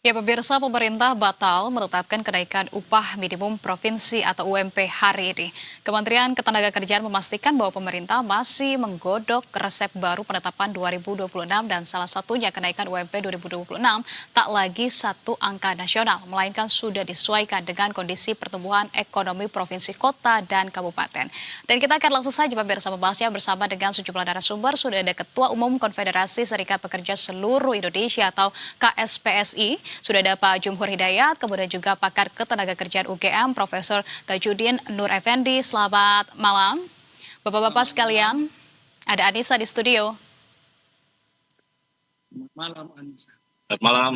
Ya, pemirsa, pemerintah batal menetapkan kenaikan upah minimum provinsi atau UMP hari ini. Kementerian Ketenagakerjaan memastikan bahwa pemerintah masih menggodok resep baru penetapan 2026 dan salah satunya kenaikan UMP 2026 tak lagi satu angka nasional, melainkan sudah disesuaikan dengan kondisi pertumbuhan ekonomi provinsi, kota, dan kabupaten. Dan kita akan langsung saja pemirsa membahasnya bersama dengan sejumlah narasumber. Sudah ada Ketua Umum Konfederasi Serikat Pekerja Seluruh Indonesia atau KSPSI, sudah ada Pak Jumhur Hidayat, kemudian juga pakar ketenagakerjaan UGM, Profesor Tajudin Nur Effendi. Selamat malam, Bapak-Bapak sekalian. Ada Anissa di studio. Selamat malam, Anissa. Selamat malam.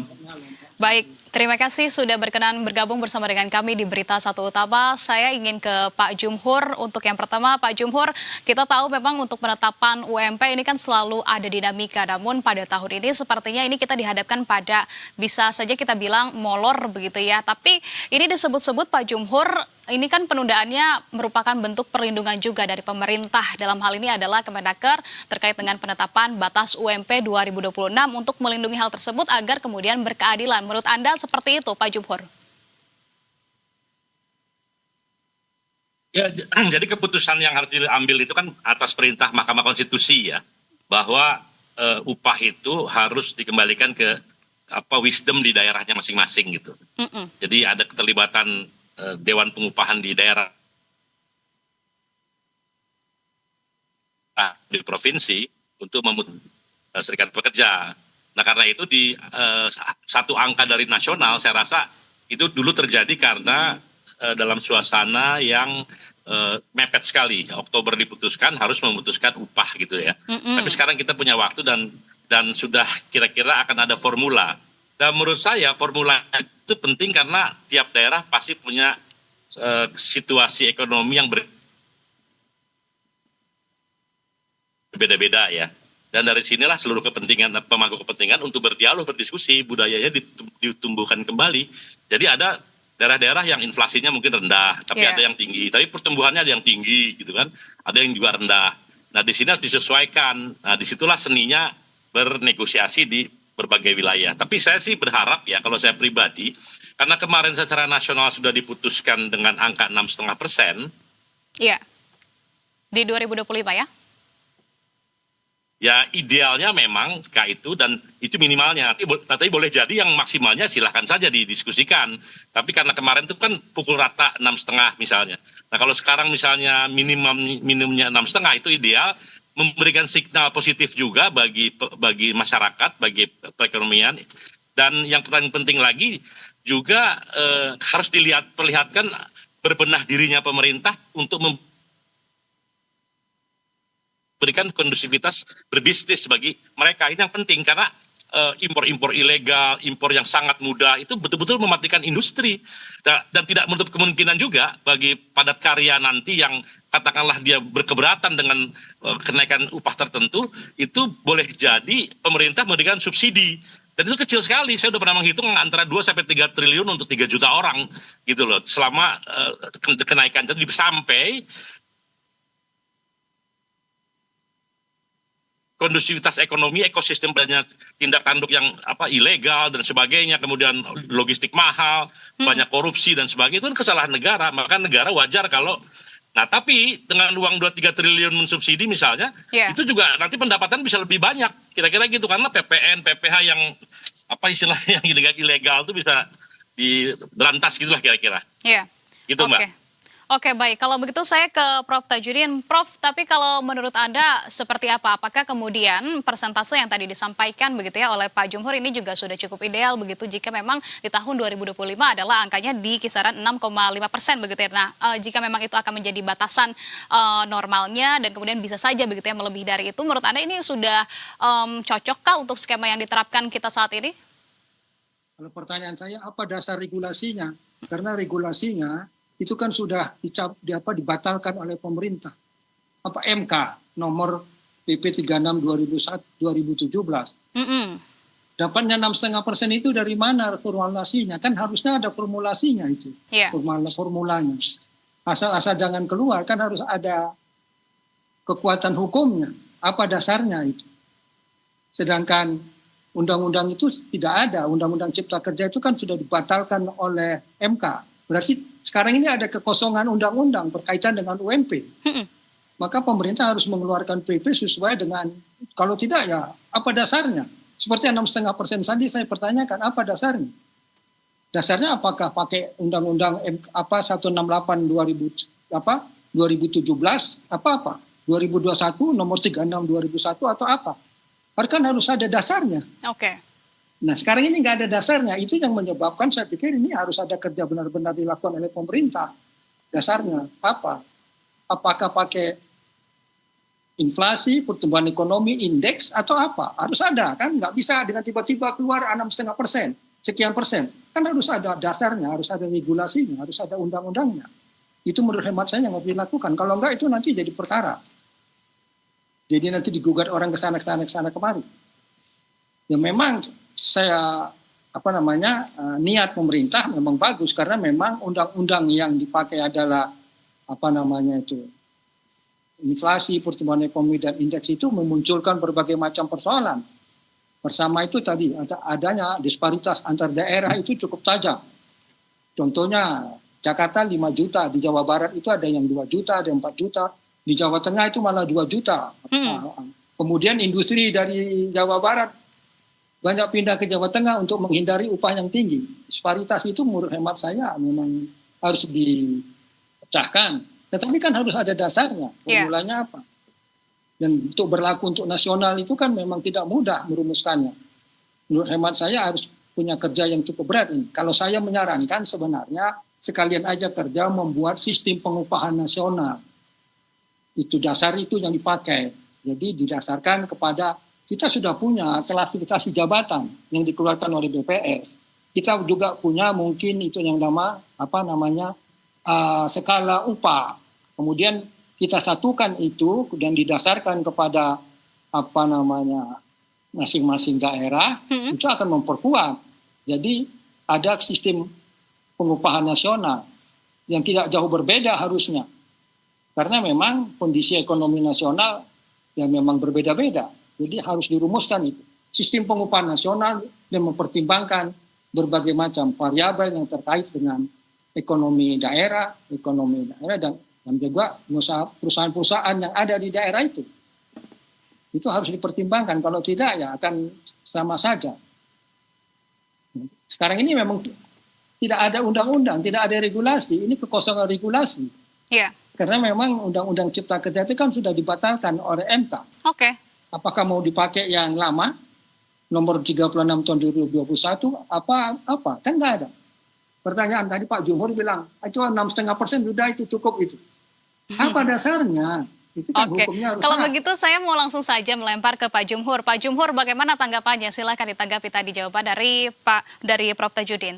Baik, terima kasih sudah berkenan bergabung bersama dengan kami di Berita Satu Utama. Saya ingin ke Pak Jumhur. Untuk yang pertama, Pak Jumhur, kita tahu memang untuk penetapan UMP ini kan selalu ada dinamika. Namun pada tahun ini sepertinya ini kita dihadapkan pada bisa saja kita bilang molor begitu ya. Tapi ini disebut-sebut Pak Jumhur, ini kan penundaannya merupakan bentuk perlindungan juga dari pemerintah. Dalam hal ini adalah Kemenaker terkait dengan penetapan batas UMP 2026 untuk melindungi hal tersebut agar kemudian berkeadilan. Menurut Anda seperti itu, Pak Jumhur? Ya, jadi keputusan yang harus diambil itu kan atas perintah Mahkamah Konstitusi ya, bahwa upah itu harus dikembalikan ke wisdom di daerahnya masing-masing gitu. Jadi ada keterlibatan Dewan Pengupahan di daerah di provinsi untuk serikat pekerja. Nah, karena itu di satu angka dari nasional, saya rasa itu dulu terjadi karena dalam suasana yang mepet sekali. Oktober diputuskan, harus memutuskan upah gitu ya. Tapi sekarang kita punya waktu dan sudah kira-kira akan ada formula. Dan menurut saya formula itu penting karena tiap daerah pasti punya situasi ekonomi yang berbeda-beda ya. Dan dari sinilah seluruh pemangku kepentingan untuk berdialog, berdiskusi, budayanya ditumbuhkan kembali. Jadi ada daerah-daerah yang inflasinya mungkin rendah, tapi ada yang tinggi. Tapi pertumbuhannya ada yang tinggi gitu kan, ada yang juga rendah. Nah, di sini harus disesuaikan. Nah, disitulah seninya bernegosiasi di berbagai wilayah. Tapi saya sih berharap ya, kalau saya pribadi, karena kemarin secara nasional sudah diputuskan dengan angka 6,5%. Iya, di 2025 ya? Ya idealnya memang itu dan itu minimalnya. Nanti boleh jadi yang maksimalnya silahkan saja didiskusikan. Tapi karena kemarin itu kan pukul rata 6,5 misalnya. Nah kalau sekarang misalnya minimumnya 6,5 itu ideal, memberikan signal positif juga bagi masyarakat, bagi perekonomian. Dan yang paling penting lagi juga harus perlihatkan berbenah dirinya pemerintah untuk memberikan kondusivitas berbisnis bagi mereka. Ini yang penting karena impor-impor ilegal, impor yang sangat mudah itu betul-betul mematikan industri dan tidak menutup kemungkinan juga bagi padat karya nanti yang katakanlah dia berkeberatan dengan kenaikan upah tertentu, itu boleh jadi pemerintah memberikan subsidi. Dan itu kecil sekali, saya udah pernah menghitung antara 2 sampai 3 triliun untuk 3 juta orang gitu loh, selama kenaikan jadi sampai kondusivitas ekonomi, ekosistem banyak tindak tanduk yang ilegal dan sebagainya, kemudian logistik mahal, banyak korupsi dan sebagainya, itu kan kesalahan negara. Maka negara wajar kalau, nah tapi dengan uang 2-3 triliun mensubsidi misalnya, itu juga nanti pendapatan bisa lebih banyak, kira-kira gitu, karena PPN, PPH yang istilahnya yang ilegal itu bisa diberantas gitulah kira-kira. Iya. Gitu Mbak. Oke, baik. Kalau begitu saya ke Prof. Tajudin. Prof, tapi kalau menurut Anda seperti apa? Apakah kemudian persentase yang tadi disampaikan begitu ya oleh Pak Jumhur ini juga sudah cukup ideal begitu jika memang di tahun 2025 adalah angkanya di kisaran 6,5% begitu ya. Nah, jika memang itu akan menjadi batasan normalnya dan kemudian bisa saja begitu ya melebihi dari itu, menurut Anda ini sudah cocokkah untuk skema yang diterapkan kita saat ini? Kalau pertanyaan saya, apa dasar regulasinya? Karena regulasinya itu kan sudah dibatalkan oleh pemerintah. MK nomor PP 36 2017. Dapatnya 6,5% itu dari mana formulasinya? Kan harusnya ada formulasinya itu. Formulanya. Asal-asal jangan keluar, kan harus ada kekuatan hukumnya. Apa dasarnya itu? Sedangkan undang-undang itu tidak ada. Undang-undang Cipta Kerja itu kan sudah dibatalkan oleh MK. Berarti sekarang ini ada kekosongan undang-undang berkaitan dengan UMP. Maka pemerintah harus mengeluarkan PP sesuai dengan, kalau tidak ya apa dasarnya? Seperti 6,5% tadi saya pertanyakan, apa dasarnya? Dasarnya apakah pakai undang-undang 168 2017 apa 2021 nomor 36 2001 atau apa? Kan harus ada dasarnya. Oke. Nah sekarang ini nggak ada dasarnya, itu yang menyebabkan saya pikir ini harus ada kerja benar-benar dilakukan oleh pemerintah. Dasarnya apa? Apakah pakai inflasi, pertumbuhan ekonomi, indeks atau apa? Harus ada kan? Nggak bisa dengan tiba-tiba keluar 6,5%, sekian persen. Kan harus ada dasarnya, harus ada regulasinya, harus ada undang-undangnya. Itu menurut hemat saya yang harus dilakukan. Kalau enggak itu nanti jadi perkara. Jadi nanti digugat orang ke sana kemari. Ya memang saya niat pemerintah memang bagus karena memang undang-undang yang dipakai adalah inflasi, pertumbuhan ekonomi dan indeks itu memunculkan berbagai macam persoalan. Bersama itu tadi adanya disparitas antar daerah itu cukup tajam. Contohnya Jakarta 5 juta, di Jawa Barat itu ada yang 2 juta, ada yang 4 juta, di Jawa Tengah itu malah 2 juta. Kemudian industri dari Jawa Barat banyak pindah ke Jawa Tengah untuk menghindari upah yang tinggi. Disparitas itu menurut hemat saya memang harus dipecahkan. Tetapi kan harus ada dasarnya, formulanya apa. Dan untuk berlaku untuk nasional itu kan memang tidak mudah merumuskannya. Menurut hemat saya harus punya kerja yang cukup berat ini. Kalau saya menyarankan sebenarnya sekalian aja kerja membuat sistem pengupahan nasional. Itu dasar itu yang dipakai. Jadi didasarkan kepada kita sudah punya klasifikasi jabatan yang dikeluarkan oleh BPS. Kita juga punya mungkin itu yang skala upah. Kemudian kita satukan itu dan didasarkan kepada masing-masing daerah, itu akan memperkuat. Jadi ada sistem pengupahan nasional yang tidak jauh berbeda harusnya. Karena memang kondisi ekonomi nasional yang memang berbeda-beda. Jadi harus dirumuskan itu. Sistem pengupahan nasional dan mempertimbangkan berbagai macam variabel yang terkait dengan ekonomi daerah dan juga perusahaan-perusahaan yang ada di daerah itu. Itu harus dipertimbangkan. Kalau tidak ya akan sama saja. Sekarang ini memang tidak ada undang-undang, tidak ada regulasi. Ini kekosongan regulasi. Iya. Karena memang undang-undang Cipta Kerja itu kan sudah dibatalkan oleh MK. Oke. Apakah mau dipakai yang lama, nomor 36 tahun 2021, apa? Kan nggak ada. Pertanyaan tadi Pak Jumhur bilang, cuma 6,5% sudah itu cukup itu. Apa dasarnya? Itu kan hukumnya harus Kalau sah. begitu saya mau langsung saja melempar ke Pak Jumhur. Pak Jumhur, bagaimana tanggapannya? Silahkan ditanggapi tadi jawaban dari Prof. Tajudin.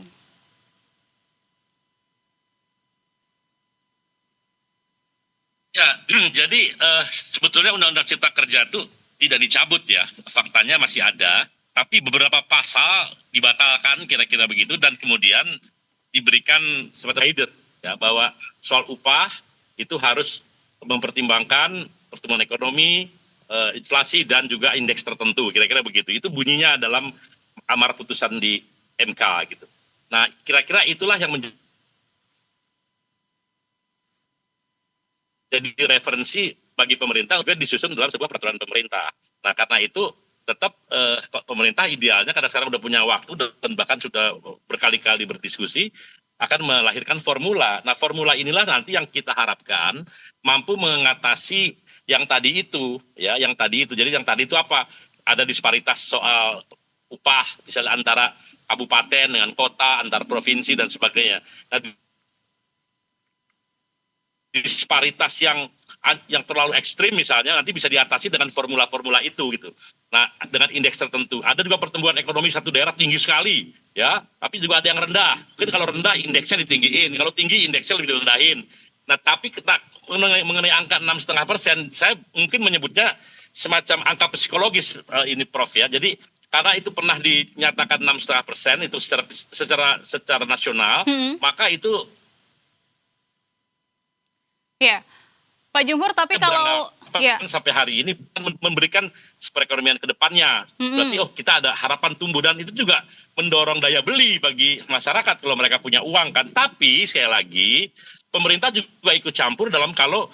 Ya, jadi sebetulnya Undang-Undang Cipta Kerja itu tidak dicabut ya, faktanya masih ada, tapi beberapa pasal dibatalkan kira-kira begitu dan kemudian diberikan sebagai guidance ya bahwa soal upah itu harus mempertimbangkan pertumbuhan ekonomi, inflasi dan juga indeks tertentu, kira-kira begitu. Itu bunyinya dalam amar putusan di MK gitu. Nah, kira-kira itulah yang menjadi referensi bagi pemerintah juga disusun dalam sebuah peraturan pemerintah. Nah, karena itu tetap pemerintah idealnya karena sekarang sudah punya waktu dan bahkan sudah berkali-kali berdiskusi akan melahirkan formula. Nah, formula inilah nanti yang kita harapkan mampu mengatasi yang tadi itu, ya, yang tadi itu. Jadi yang tadi itu apa? Ada disparitas soal upah, misalnya antara kabupaten dengan kota, antar provinsi dan sebagainya. Nah, disparitas yang terlalu ekstrim misalnya nanti bisa diatasi dengan formula-formula itu gitu. Nah, dengan indeks tertentu. Ada juga pertumbuhan ekonomi satu daerah tinggi sekali, ya, tapi juga ada yang rendah. Mungkin kalau rendah indeksnya ditinggiin, kalau tinggi indeksnya lebih direndahin. Nah, tapi kita mengenai angka 6,5%, saya mungkin menyebutnya semacam angka psikologis ini Prof ya. Jadi karena itu pernah dinyatakan 6,5% itu secara nasional, maka itu Ya, Pak Jumhur, tapi kalau Iya. sampai hari ini memberikan perekonomian ke depannya. Berarti kita ada harapan tumbuh, dan itu juga mendorong daya beli bagi masyarakat kalau mereka punya uang kan. Tapi sekali lagi pemerintah juga ikut campur dalam kalau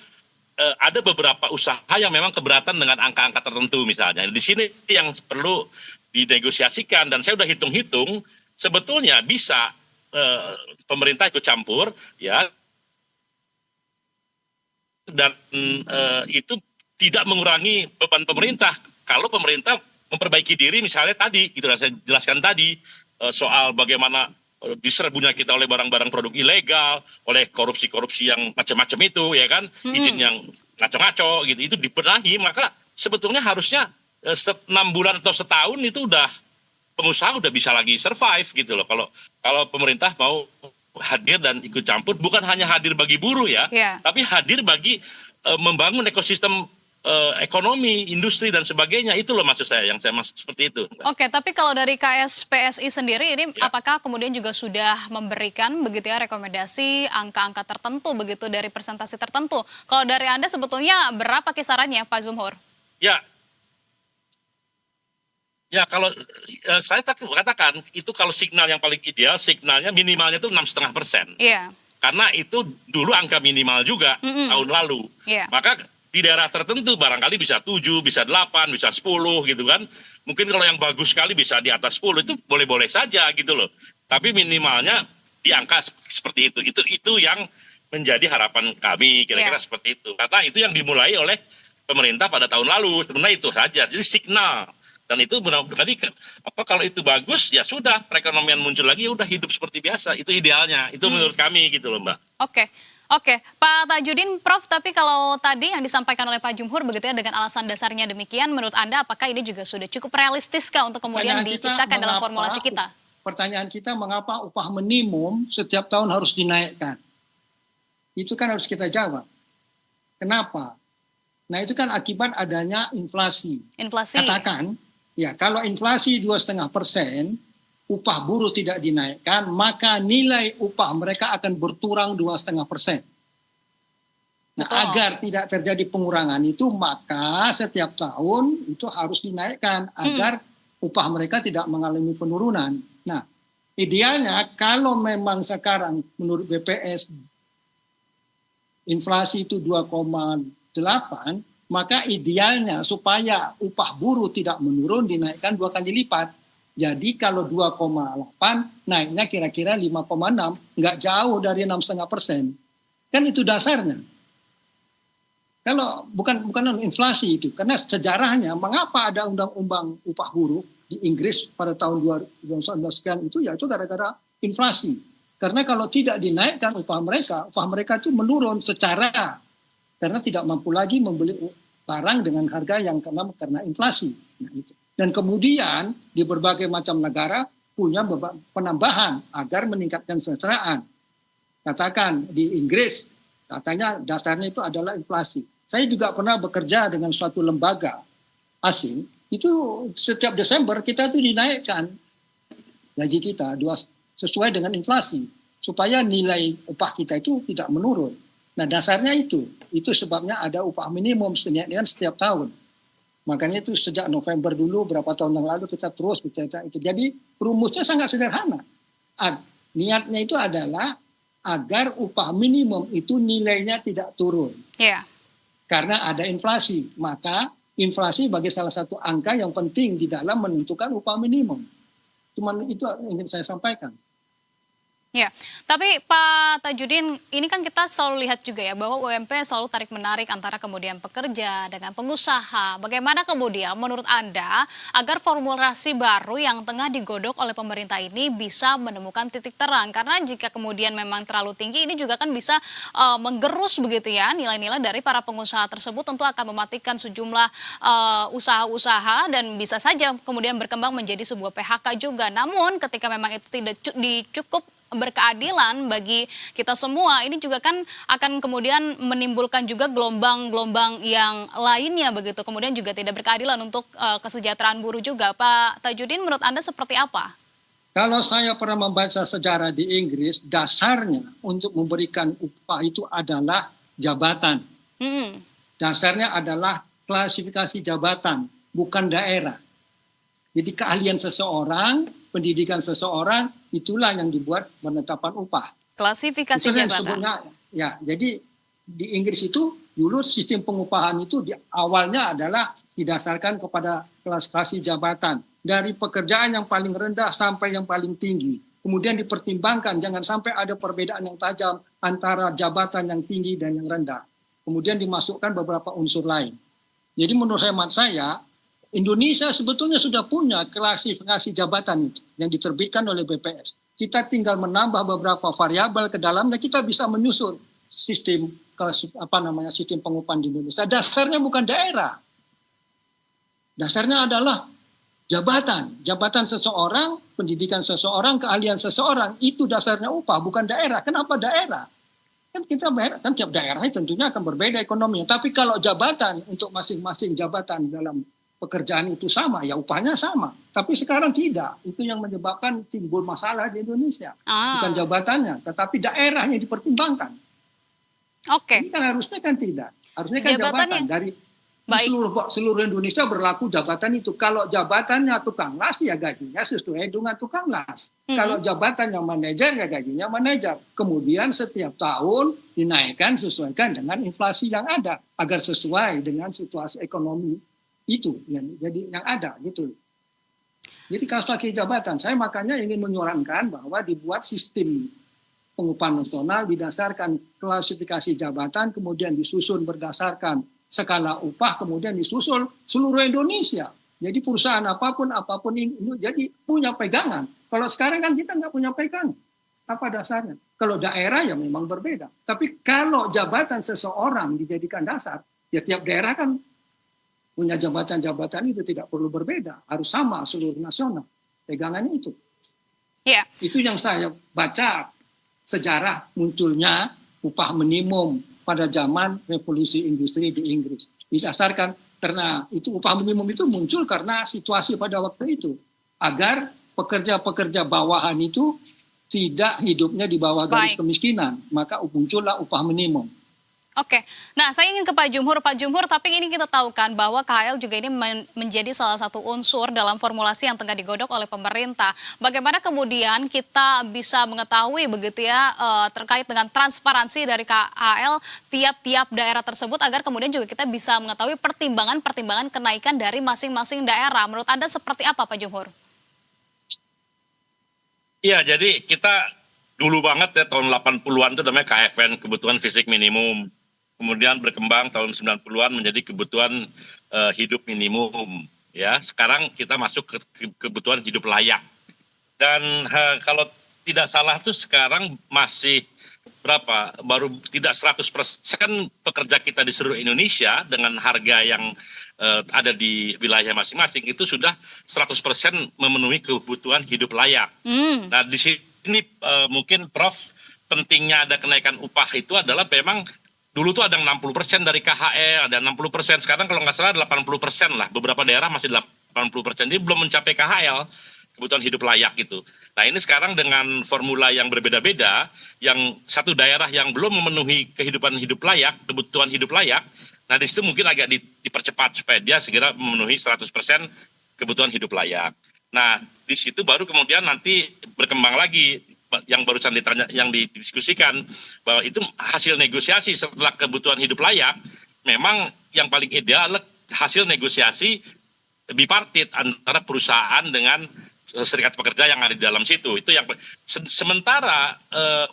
ada beberapa usaha yang memang keberatan dengan angka-angka tertentu misalnya. Di sini yang perlu dinegosiasikan, dan saya udah hitung-hitung sebetulnya bisa pemerintah ikut campur ya, dan itu tidak mengurangi beban pemerintah kalau pemerintah memperbaiki diri misalnya tadi gitu saya jelaskan tadi soal bagaimana diserbunya kita oleh barang-barang produk ilegal, oleh korupsi-korupsi yang macam-macam itu ya kan, izin yang ngaco-ngaco gitu, itu dibenahi, maka sebetulnya harusnya 6 bulan atau setahun itu udah pengusaha udah bisa lagi survive gitu loh, kalau pemerintah mau hadir dan ikut campur, bukan hanya hadir bagi buruh ya, tapi hadir bagi membangun ekosistem ekonomi, industri dan sebagainya. Itu loh maksud saya, yang saya maksud seperti itu. Oke, tapi kalau dari KSPSI sendiri ini apakah kemudian juga sudah memberikan begitu ya rekomendasi angka-angka tertentu begitu dari presentasi tertentu? Kalau dari Anda sebetulnya berapa kisarannya Pak Zumhur? Ya kalau saya katakan itu kalau signal yang paling ideal, signalnya minimalnya itu 6,5%. Iya. Karena itu dulu angka minimal juga tahun lalu. Maka di daerah tertentu barangkali bisa 7, bisa 8, bisa 10 gitu kan. Mungkin kalau yang bagus sekali bisa di atas 10, itu boleh-boleh saja gitu loh. Tapi minimalnya di angka seperti itu. Itu yang menjadi harapan kami kira-kira seperti itu. Karena itu yang dimulai oleh pemerintah pada tahun lalu. Sebenarnya itu saja. Jadi signal. Dan itu benar-benar kalau itu bagus ya sudah, perekonomian muncul lagi, ya udah hidup seperti biasa. Itu idealnya. Itu menurut kami gitu loh, Mbak. Oke, Pak Tajudin, Prof, tapi kalau tadi yang disampaikan oleh Pak Jumhur begitu ya dengan alasan dasarnya demikian, menurut Anda apakah ini juga sudah cukup realistiskah untuk kemudian diciptakan dalam formulasi kita? Pertanyaan kita, mengapa upah minimum setiap tahun harus dinaikkan? Itu kan harus kita jawab. Kenapa? Nah itu kan akibat adanya inflasi. Katakan, ya kalau inflasi 2,5%, upah buruh tidak dinaikkan, maka nilai upah mereka akan berkurang 2,5%. Nah, agar tidak terjadi pengurangan itu, maka setiap tahun itu harus dinaikkan agar upah mereka tidak mengalami penurunan. Nah, idealnya kalau memang sekarang menurut BPS inflasi itu 2,8, maka idealnya supaya upah buruh tidak menurun dinaikkan 2 kali lipat. Jadi kalau 2,8 naiknya kira-kira 5,6, nggak jauh dari 6,5%. Kan itu dasarnya. Kalau bukan inflasi itu, karena sejarahnya mengapa ada undang-undang upah buruh di Inggris pada tahun 2019 sekian itu, yaitu gara-gara inflasi. Karena kalau tidak dinaikkan upah mereka itu menurun secara, karena tidak mampu lagi membeli barang dengan harga yang karena inflasi. Nah, itu. Dan kemudian di berbagai macam negara punya penambahan agar meningkatkan kesejahteraan. Katakan di Inggris, katanya dasarnya itu adalah inflasi. Saya juga pernah bekerja dengan suatu lembaga asing, itu setiap Desember kita itu dinaikkan gaji kita sesuai dengan inflasi, supaya nilai upah kita itu tidak menurun. Nah dasarnya itu sebabnya ada upah minimum setiap tahun. Makanya itu sejak November dulu, berapa tahun yang lalu kita terus bicara itu. Jadi rumusnya sangat sederhana. Niatnya itu adalah agar upah minimum itu nilainya tidak turun. Karena ada inflasi. Maka inflasi bagi salah satu angka yang penting di dalam menentukan upah minimum. Cuman itu yang ingin saya sampaikan. Ya, tapi Pak Tajudin, ini kan kita selalu lihat juga ya bahwa UMP selalu tarik-menarik antara kemudian pekerja dengan pengusaha. Bagaimana kemudian menurut Anda agar formulasi baru yang tengah digodok oleh pemerintah ini bisa menemukan titik terang? Karena jika kemudian memang terlalu tinggi, ini juga kan bisa menggerus begitu ya nilai-nilai dari para pengusaha tersebut, tentu akan mematikan sejumlah usaha-usaha dan bisa saja kemudian berkembang menjadi sebuah PHK juga. Namun ketika memang itu tidak cukup berkeadilan bagi kita semua, ini juga kan akan kemudian menimbulkan juga gelombang-gelombang yang lainnya begitu, kemudian juga tidak berkeadilan untuk kesejahteraan buruh juga. Pak Tajudin, menurut Anda seperti apa? Kalau saya pernah membaca sejarah di Inggris, dasarnya untuk memberikan upah itu adalah jabatan. dasarnya adalah klasifikasi jabatan, bukan daerah. Jadi keahlian seseorang, pendidikan seseorang, itulah yang dibuat penetapan upah. Klasifikasi Itulah yang jabatan. disebutnya, ya, jadi di Inggris itu dulu sistem pengupahan itu di awalnya adalah didasarkan kepada klasifikasi jabatan. Dari pekerjaan yang paling rendah sampai yang paling tinggi. Kemudian dipertimbangkan, jangan sampai ada perbedaan yang tajam antara jabatan yang tinggi dan yang rendah. Kemudian dimasukkan beberapa unsur lain. Jadi menurut hemat saya, Indonesia sebetulnya sudah punya klasifikasi jabatan itu yang diterbitkan oleh BPS. Kita tinggal menambah beberapa variabel ke dalamnya, kita bisa menyusun sistem sistem pengupahan di Indonesia. Dasarnya bukan daerah. Dasarnya adalah jabatan seseorang, pendidikan seseorang, keahlian seseorang, itu dasarnya upah, bukan daerah. Kenapa daerah? Kan tiap daerah tentunya akan berbeda ekonominya. Tapi kalau jabatan untuk masing-masing jabatan dalam pekerjaan itu sama, ya upahnya sama. Tapi sekarang tidak. Itu yang menyebabkan timbul masalah di Indonesia. Bukan jabatannya, tetapi daerahnya dipertimbangkan. Oke. Ini kan harusnya kan tidak. Harusnya kan jabatan dari seluruh Indonesia berlaku jabatan itu. Kalau jabatannya tukang las, ya gajinya sesuai dengan tukang las. Kalau jabatannya manajer, ya gajinya manajer. Kemudian setiap tahun dinaikkan sesuaikan dengan inflasi yang ada agar sesuai dengan situasi ekonomi itu yang ada gitu. Jadi klasifikasi jabatan, saya makanya ingin menyarankan bahwa dibuat sistem pengupahan nasional berdasarkan klasifikasi jabatan, kemudian disusun berdasarkan skala upah, kemudian disusul seluruh Indonesia. Jadi perusahaan apapun ini jadi punya pegangan. Kalau sekarang kan kita nggak punya pegangan. Apa dasarnya? Kalau daerah ya memang berbeda. Tapi kalau jabatan seseorang dijadikan dasar, ya tiap daerah kan punya jabatan-jabatan itu tidak perlu berbeda. Harus sama seluruh nasional. Pegangannya itu. Yeah. Itu yang saya baca sejarah munculnya upah minimum pada zaman revolusi industri di Inggris. Didasarkan karena itu upah minimum itu muncul karena situasi pada waktu itu. Agar pekerja-pekerja bawahan itu tidak hidupnya di bawah garis kemiskinan. Maka muncullah upah minimum. Oke, nah saya ingin ke Pak Jumhur, tapi ini kita tahu kan bahwa KHL juga ini menjadi salah satu unsur dalam formulasi yang tengah digodok oleh pemerintah. Bagaimana kemudian kita bisa mengetahui begitu ya terkait dengan transparansi dari KHL tiap-tiap daerah tersebut agar kemudian juga kita bisa mengetahui pertimbangan kenaikan dari masing-masing daerah. Menurut Anda seperti apa Pak Jumhur? Iya, jadi kita dulu banget ya tahun 80-an itu namanya KFN, kebutuhan fisik minimum. Kemudian berkembang tahun 90-an menjadi kebutuhan hidup minimum. Ya, sekarang kita masuk ke kebutuhan hidup layak. Dan kalau tidak salah tuh sekarang masih berapa? Baru tidak 100% pekerja kita di seluruh Indonesia dengan harga yang ada di wilayah masing-masing itu sudah 100% memenuhi kebutuhan hidup layak. Nah, di sini mungkin Prof, pentingnya ada kenaikan upah itu adalah memang dulu tuh ada 60% dari KHL, ada 60%. Sekarang kalau nggak salah 80% lah. Beberapa daerah masih 80%. Jadi belum mencapai KHL, kebutuhan hidup layak gitu. Nah ini sekarang dengan formula yang berbeda-beda, yang satu daerah yang belum memenuhi kebutuhan hidup layak, nah di situ mungkin agak dipercepat supaya dia segera memenuhi 100% kebutuhan hidup layak. Nah di situ baru kemudian nanti berkembang lagi, yang barusan yang didiskusikan bahwa itu hasil negosiasi setelah kebutuhan hidup layak. Memang yang paling ideal adalah hasil negosiasi bipartit antara perusahaan dengan serikat pekerja yang ada di dalam situ. Itu yang sementara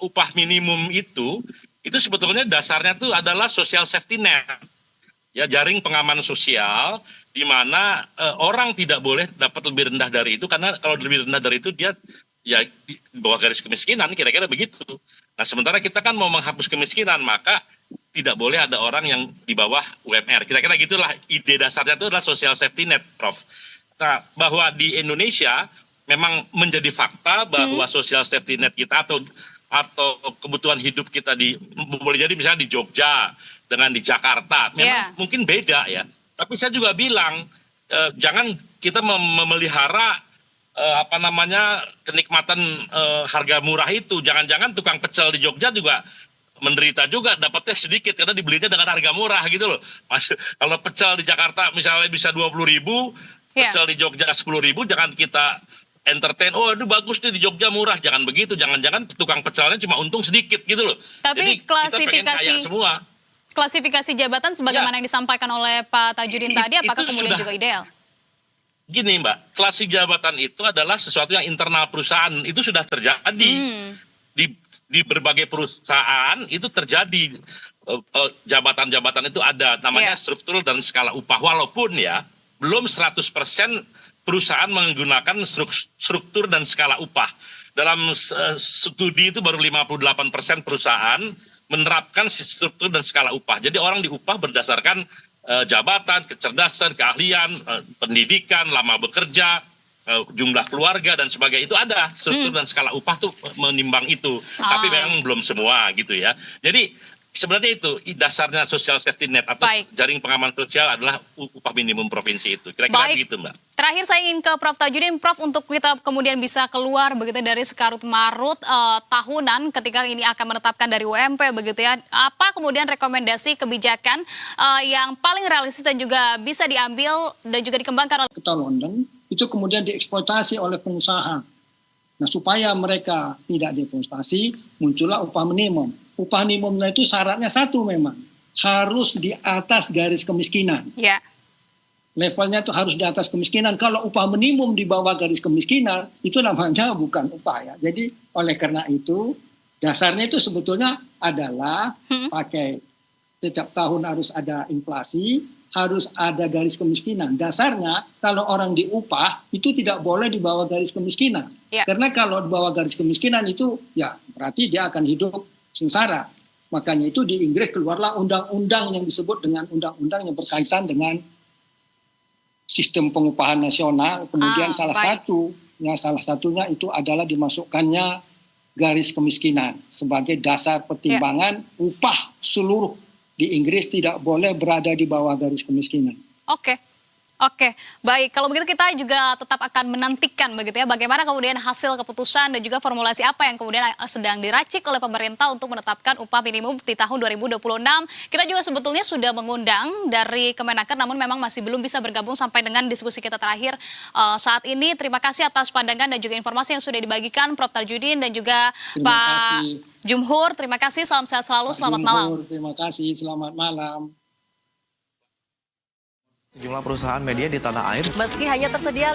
upah minimum itu sebetulnya dasarnya itu adalah social safety net. Ya, jaring pengaman sosial di mana orang tidak boleh dapat lebih rendah dari itu, karena kalau lebih rendah dari itu dia ya di bawah garis kemiskinan, kira-kira begitu. Nah sementara kita kan mau menghapus kemiskinan, maka tidak boleh ada orang yang di bawah UMR. Kira-kira gitulah ide dasarnya, itu adalah social safety net, Prof. Nah bahwa di Indonesia memang menjadi fakta bahwa social safety net kita atau kebutuhan hidup kita boleh jadi misalnya di Jogja dengan di Jakarta memang mungkin beda ya. Tapi saya juga bilang jangan kita memelihara kenikmatan harga murah itu. Jangan-jangan tukang pecel di Jogja juga menderita juga, dapatnya sedikit karena dibelinya dengan harga murah gitu loh. Kalau pecel di Jakarta misalnya bisa 20.000, pecel di Jogja 10.000, jangan kita entertain, oh itu bagus nih di Jogja murah, jangan begitu, jangan-jangan tukang pecelnya cuma untung sedikit gitu loh. Tapi jadi kita pengen kaya semua. Klasifikasi jabatan sebagaimana yang disampaikan oleh Pak Tajudin tadi, apakah kemudian juga ideal? Gini Mbak, klasi jabatan itu adalah sesuatu yang internal perusahaan, itu sudah terjadi. Di berbagai perusahaan itu terjadi, jabatan-jabatan itu ada, namanya struktur dan skala upah. Walaupun ya, belum 100% perusahaan menggunakan struktur dan skala upah. Dalam studi itu baru 58% perusahaan menerapkan struktur dan skala upah. Jadi orang diupah berdasarkan jabatan, kecerdasan, keahlian, pendidikan, lama bekerja, jumlah keluarga dan sebagainya. Itu ada struktur dan skala upah tuh menimbang itu. Tapi memang belum semua gitu ya. Jadi sebenarnya itu dasarnya social safety net atau jaring pengaman sosial adalah upah minimum provinsi itu. Kira-kira begitu Mbak. Terakhir saya ingin ke Prof. Tajudin. Prof, untuk kita kemudian bisa keluar begitu dari sekarut marut tahunan ketika ini akan menetapkan dari UMP begitu ya. Apa kemudian rekomendasi kebijakan yang paling realistis dan juga bisa diambil dan juga dikembangkan oleh Kota London itu kemudian dieksploitasi oleh pengusaha. Nah, supaya mereka tidak dieksploitasi, muncullah upah minimum. Upah minimumnya itu syaratnya satu memang, harus di atas garis kemiskinan. Ya. Levelnya itu harus di atas kemiskinan. Kalau upah minimum di bawah garis kemiskinan, itu namanya bukan upah ya. Jadi oleh karena itu, dasarnya itu sebetulnya adalah pakai setiap tahun harus ada inflasi, harus ada garis kemiskinan. Dasarnya kalau orang diupah itu tidak boleh di bawah garis kemiskinan. Ya. Karena kalau di bawah garis kemiskinan itu ya berarti dia akan hidup sengsara. Makanya itu di Inggris keluarlah undang-undang yang disebut dengan undang-undang yang berkaitan dengan sistem pengupahan nasional. Kemudian salah satunya itu adalah dimasukkannya garis kemiskinan sebagai dasar pertimbangan upah seluruh di Inggris tidak boleh berada di bawah garis kemiskinan. Oke, baik. Kalau begitu kita juga tetap akan menantikan begitu ya, bagaimana kemudian hasil keputusan dan juga formulasi apa yang kemudian sedang diracik oleh pemerintah untuk menetapkan upah minimum di tahun 2026. Kita juga sebetulnya sudah mengundang dari Kemenaker, namun memang masih belum bisa bergabung sampai dengan diskusi kita terakhir saat ini. Terima kasih atas pandangan dan juga informasi yang sudah dibagikan Prof. Tajudin dan juga Pak Jumhur. Terima kasih, salam sehat selalu, selamat malam. Terima kasih, selamat malam. Sejumlah perusahaan media di tanah air meski hanya tersedia